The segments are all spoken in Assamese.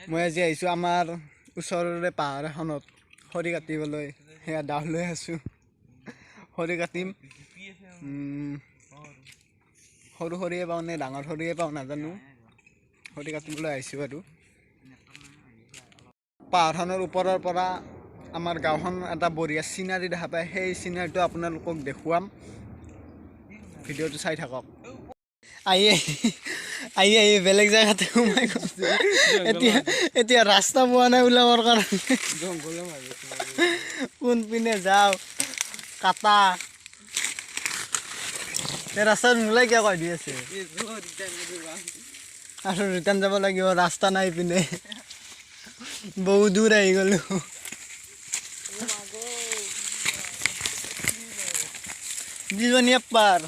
মই আজি আহিছোঁ আমাৰ ওচৰৰে পাহাৰ এখনত খৰি কাটিবলৈ। সেয়া দাও লৈ আছোঁ, খৰি কাটিম। সৰু খৰিয়ে পাওঁ নে ডাঙৰ খৰিয়ে পাওঁ নাজানো, খৰি কাটিবলৈ আহিছোঁ আৰু। পাহাৰখনৰ ওপৰৰ পৰা আমাৰ গাঁওখন এটা বঢ়িয়া চিনাৰী দেখা পায়, সেই চিনাৰীটো আপোনালোকক দেখুৱাম, ভিডিঅ'টো চাই থাকক। আহি বেলেগ জেগাতে সোমাই গৈছে। এতিয়া ৰাস্তা পোৱা নাই ওলাবৰ কাৰণে কোনপিনে যাওঁ কাটা ৰাস্তাত নোলাই কিয় কৈ দি আছে আৰু ৰিটাৰ্ণ যাব লাগিব, ৰাস্তা নাই পিনে বহুত দূৰ আহি গ'লো। জীবনীয়া পাৰ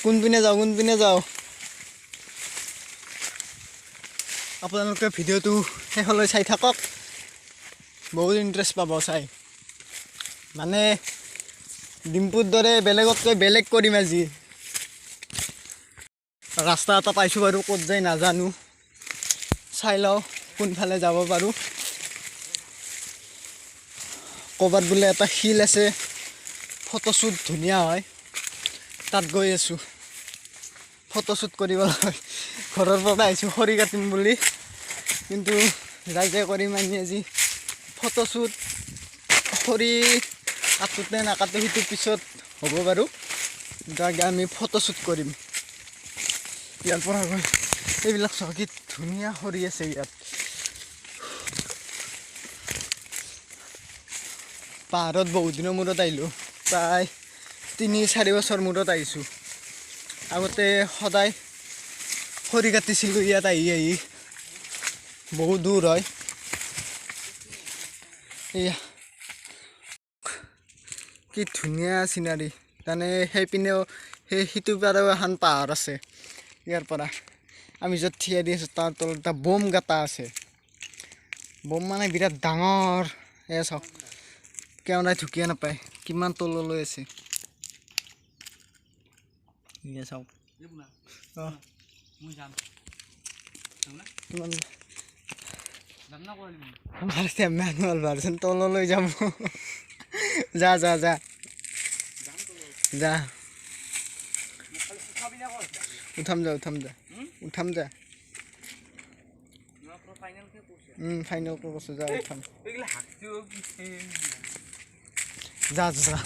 কোনপিনে যাওঁ আপোনালোকে ভিডিঅ'টো শেষলৈ চাই থাকক, বহুত ইণ্টাৰেষ্ট পাব চাই। মানে ডিম্পুৰ দৰে বেলেগতকৈ বেলেগ কৰিম আজি। ৰাস্তা এটা পাইছোঁ বাৰু, ক'ত যায় নাজানো, চাই লওঁ কোনফালে যাব পাৰোঁ। ক'ৰবাত বোলে এটা শিল আছে, ফটোশ্বুট ধুনীয়া হয়, তাত গৈ আছোঁ ফটোশ্বুট কৰিবলৈ। ঘৰৰ পৰা আহিছোঁ খৰি কাটিম বুলি, কিন্তু যাই কৰিম আজি ফটোশ্বুট। খৰি কাটোতে নাকাটো সেইটো পিছত হ'ব বাৰু, আগে আমি ফটোশ্বুট কৰিম। ইয়াৰ পৰা গৈ এইবিলাক চাওঁ কি ধুনীয়া খৰি আছে ইয়াত। পাহাৰত বহুত দিনৰ মূৰত আহিলোঁ, প্ৰায় 3-4 বছৰ মূৰত আহিছোঁ। আগতে সদায় খৰি কাটিছিলোঁ ইয়াত আহি বহুত দূৰ হয়। এয়া কি ধুনীয়া চিনাৰী, তাৰমানে সেইপিনেও সিটো পাৰেও এখন পাহাৰ আছে। ইয়াৰ পৰা আমি য'ত থিয় দি আছোঁ তাৰ তলত এটা বম গাঁটা আছে, বম মানে বিৰাট ডাঙৰ। এয়া চাওক, কেমেৰাই ঢুকিয়ে নাপায়, কিমান তললৈ আছে। এয়া চাওক, মেনুৱেল ভাৰ্জন তললৈ যাম। যা উঠাম যা ফাইনেল কৈছোঁ, যা উঠাম যা।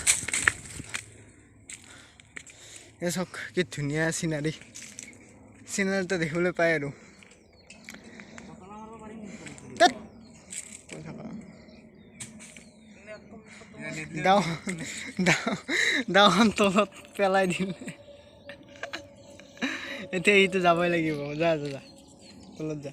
এই চাওক কি ধুনীয়া চিনাৰীটো দেখিবলৈ পায় আৰু। দাওখন তলত পেলাই দিলে, এতিয়া এইটো যাবই লাগিব। যা তলত যা।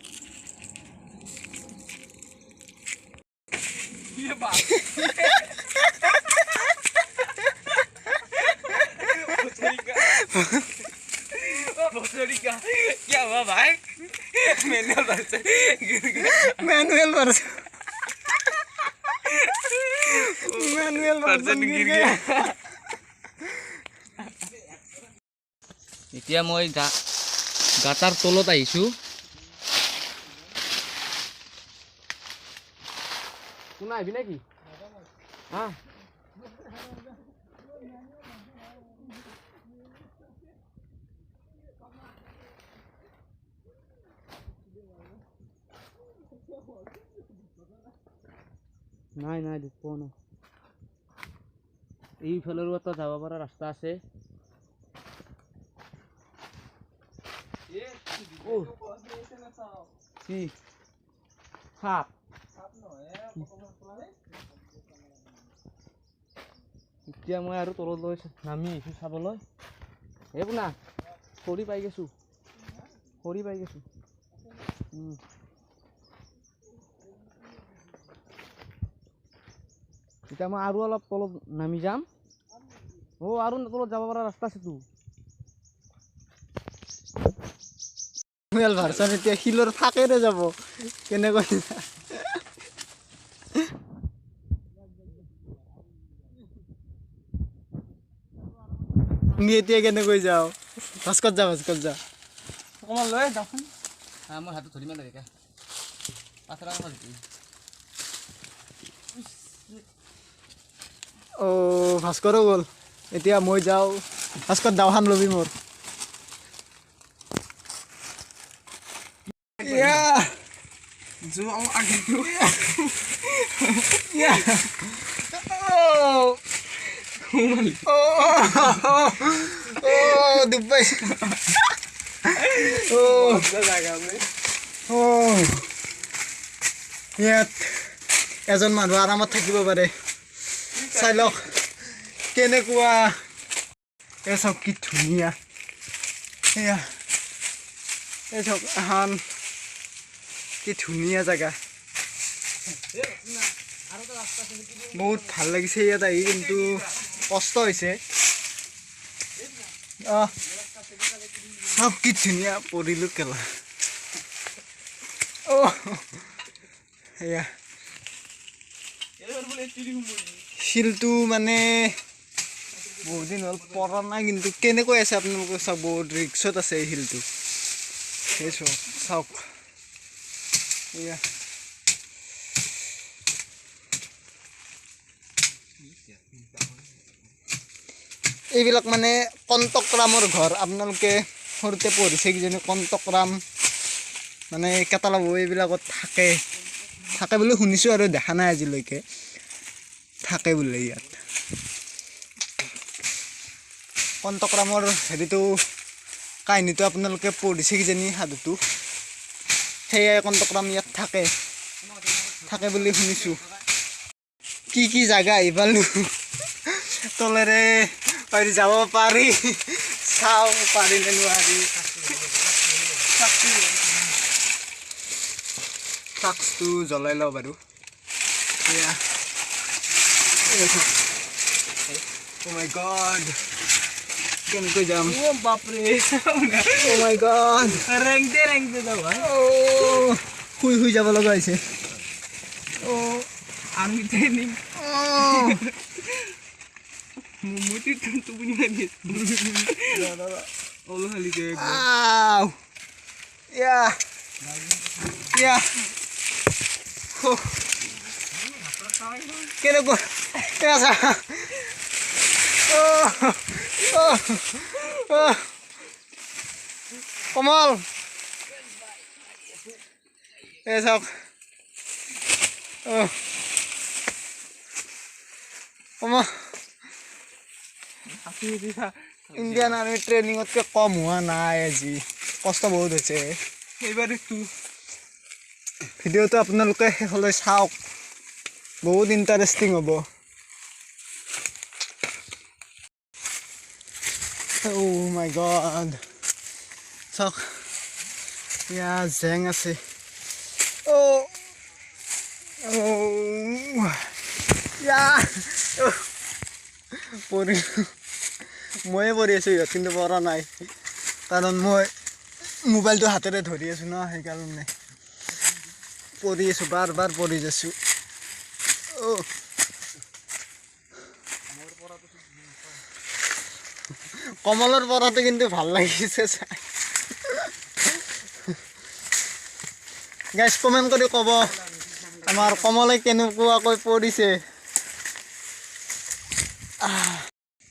क्या हुआ भाई? मैनुअल वर्जन गिर गया। এতিয়া মই গাটাৰ তলত আহিছোঁ। কোন আহিবি নেকি? হা নাই পোৱা নাই। এইফালেও এটা যাব পৰা ৰাস্তা আছে। কি সাপ? এতিয়া মই আৰু তললৈ নামি আহিছোঁ চাবলৈ। এই শুনা, খৰি পাই গৈছোঁ। এতিয়া মই আৰু অলপ তলত নামি যাম। আৰু তলত যাব পৰা ৰাস্তা আছেতো। ভাৰ্চন এতিয়া শিলৰ ফাকেৰে যাব, কেনেকৈ আমি এতিয়া কেনেকৈ যাওঁ? ভাস্কৰ যা অকণমান লৈ যাওকচোন মোৰ হাতত ধৰি মানে দেখা পাথৰ অকণমান অ' ভাস্কৰো গ'ল এতিয়া মই যাওঁ ভাস্কৰ দাওখান ল'বি মোৰ ডুব পাইছে ইয়াত এজন মানুহ আৰামত থাকিব পাৰে চাই লওক কেনেকুৱা এই চাওক কি ধুনীয়া এয়া এই চাওক এখন কি ধুনীয়া জেগা বহুত ভাল লাগিছে ইয়াত আহি কিন্তু কষ্ট হৈছে চাওক কি ধুনীয়া পৰিলোঁ কেলা এয়া শিলটো মানে বহুত দিন হ'ল পৰা নাই কিন্তু কেনেকৈ আছে আপোনালোকে চাওক বহুত ৰিক্সত আছে এই শিলটো সেই চাওক এয়া এইবিলাক মানে কন্তকৰামৰ ঘৰ আপোনালোকে সৰুতে পঢ়িছে কিজানি কন্তকৰাম মানে কেটালাব এইবিলাকত থাকে বুলি শুনিছোঁ আৰু দেখা নাই আজিলৈকে থাকে বোলে ইয়াত কন্তকৰামৰ হেৰিটো কাহিনীটো আপোনালোকে পঢ়িছে কিজানি সাধুটো সেয়াই কন্তকৰাম ইয়াত থাকে বুলি শুনিছোঁ কি জাগা আহি পালোঁ তলেৰে পাৰি যাব পাৰি চাওঁ পাৰি নে নোৱাৰি ফ্লাক্সটো জ্বলাই লওঁ বাৰু এয়া Oh my god কেনেকৈ যাম বাপৰে Oh my god ৰেংতে যাওঁ শুই যাব লগা হৈছে আমি ট্ৰেইনিং মুটি টোপনি মাৰি অলপ খালি কেনেকুৱা কমল এই চাওক কমল ইণ্ডিয়ান আৰ্মি ট্ৰেইনিঙতকৈ কম হোৱা নাই আজি কষ্ট বহুত হৈছে এইবাৰতো ভিডিঅ'টো আপোনালোকে শেষলৈ চাওক বহুত ইণ্টাৰেষ্টিং হ'ব Oh my god চাওক ইয়াত জেং আছে ময়ে পঢ়ি আছোঁ ইয়াত কিন্তু পৰা নাই কাৰণ মই মোবাইলটো হাতেৰে ধৰি আছোঁ ন সেইকাৰণে পঢ়ি আছোঁ বাৰ পঢ়ি আছোঁ কমলৰ পৰাটো কিন্তু ভাল লাগিছে চাই গাইজ কমেণ্ট কৰি ক'ব আমাৰ কমলে কেনেকুৱাকৈ পৰিছে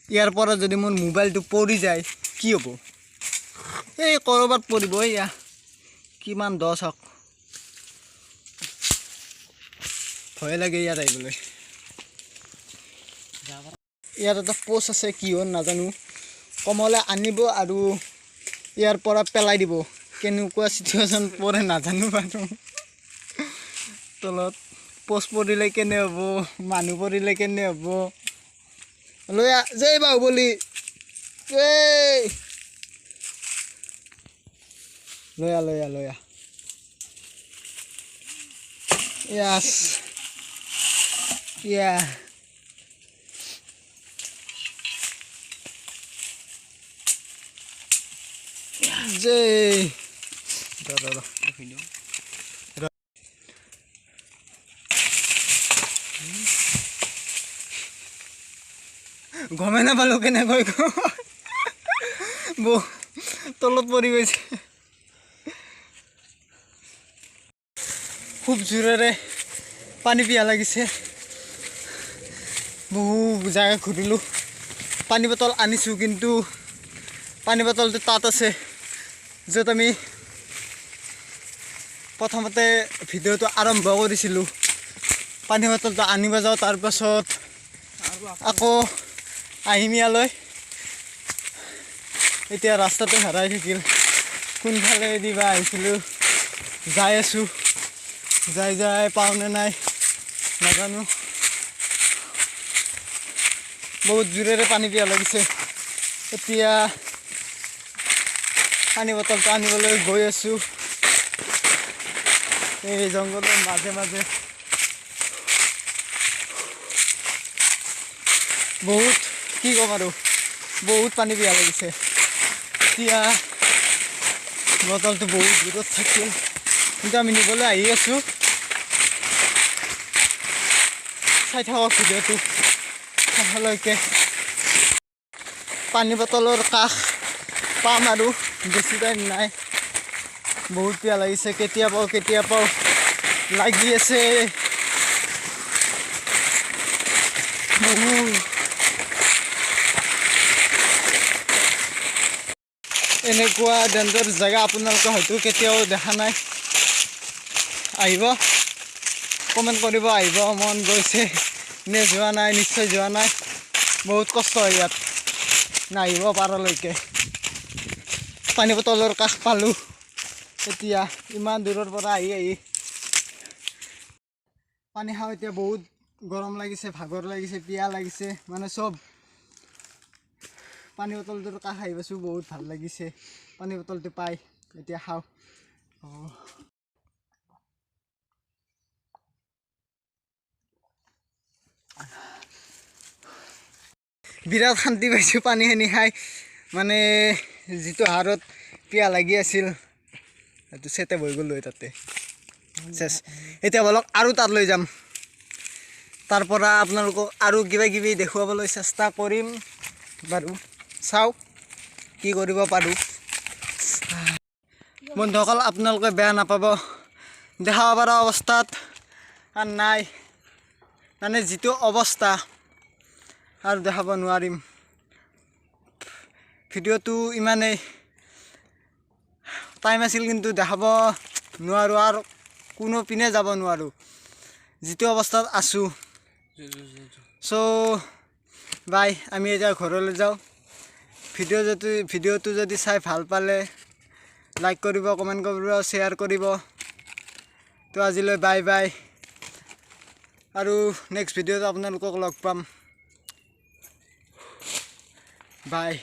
ইয়াৰ পৰা যদি মোৰ মোবাইলটো পৰি যায় কি হ'ব এই ক'ৰবাত পৰিব এয়া কিমান দহ হওক ভয় লাগে ইয়াত আহিবলৈ ইয়াত এটা পোষ্ট আছে কি হ'ল নাজানো কমলে আনিব আৰু ইয়াৰ পৰা পেলাই দিব কেনেকুৱা চিটুৱেশ্যন পৰে নাজানো বাৰু তলত পোষ্ট পৰিলে কেনে হ'ব মানুহ পৰিলে কেনে হ'ব লৈ জয় বাহুবলী লৈ আ Yes. Yeah. Jay. Dah. Video. Gomena balu kena koi ko. Bu. তলত পৰি গৈছে খুব জোৰেৰে পানী পিয়াহ লাগিছে বহু জাগা ঘূৰিলোঁ পানী বটল আনিছোঁ কিন্তু পানী বটলটো তাত আছে য'ত আমি প্ৰথমতে ভিডিঅ'টো আৰম্ভ কৰিছিলোঁ পানী বটলটো আনিব যাওঁ তাৰপাছত আকৌ আহিম ইয়ালৈ এতিয়া ৰাস্তাতে হেৰাই থাকিল কোনফালে দিবা আহিছিলোঁ যাই আছোঁ যাই যাই পাওঁনে নাই নাজানো বহুত জোৰেৰে পানী পিয়াহ লাগিছে এতিয়া পানী বটলটো আনিবলৈ গৈ আছোঁ এই জংঘলৰ মাজে মাজে বহুত কি ক'ম আৰু বহুত পানী পিয়াহ লাগিছে এতিয়া বটলটো বহুত দূৰত থাকিল কিন্তু আমি নিবলৈ আহি আছোঁ চাই থাকক ভিডিঅ'টো শেষলৈকে পানী বটলৰ কাষ পাম আৰু বেছি টাইম নাই বহুত পিয়াহ লাগিছে কেতিয়া পাওঁ লাগি আছে এনেকুৱা ডেঞ্জাৰ জেগা আপোনালোকে হয়তো কেতিয়াও দেখা নাই আহিব কমেণ্ট কৰিব আহিব মন গৈছে নে যোৱা নাই নিশ্চয় যোৱা নাই বহুত কষ্ট হয় ইয়াত নাহিব পাৰলৈকে পানী বটলৰ কাষ পালোঁ এতিয়া ইমান দূৰৰ পৰা আহি পানী খাওঁ এতিয়া বহুত গৰম লাগিছে ভাগৰ লাগিছে পিয়াহ লাগিছে মানে চব পানী বটলটোৰ কাষ আহি পাইছোঁ বহুত ভাল লাগিছে পানী বটলটো পাই এতিয়া খাওঁ বিৰাট শান্তি পাইছোঁ পানীখিনি খাই মানে যিটো হাৰত পিয়াহ লাগি আছিল সেইটো চেটে বৈ গ'লোঁ তাতে চেচ এতিয়া বলক আৰু তাত লৈ যাম তাৰ পৰা আপোনালোকক আৰু কিবা কিবি দেখুৱাবলৈ চেষ্টা কৰিম বাৰু চাওঁ কি কৰিব পাৰোঁ বন্ধুসকল আপোনালোকে বেয়া নাপাব দেখাব পৰা অৱস্থাত আৰু নাই মানে যিটো অৱস্থা আৰু দেখাব নোৱাৰিম ভিডিঅ'টো ইমানেই টাইম আছিল কিন্তু দেখাব নোৱাৰোঁ আৰু কোনো পিনে যাব নোৱাৰোঁ যিটো অৱস্থাত আছোঁ চ' বাই আমি এতিয়া ঘৰলৈ যাওঁ ভিডিঅ'টো যদি চাই ভাল পালে লাইক কৰিব কমেণ্ট কৰিব শ্বেয়াৰ কৰিব তো আজিলৈ বাই বাই আৰু নেক্সট ভিডিঅ'ত আপোনালোকক লগ পাম বাই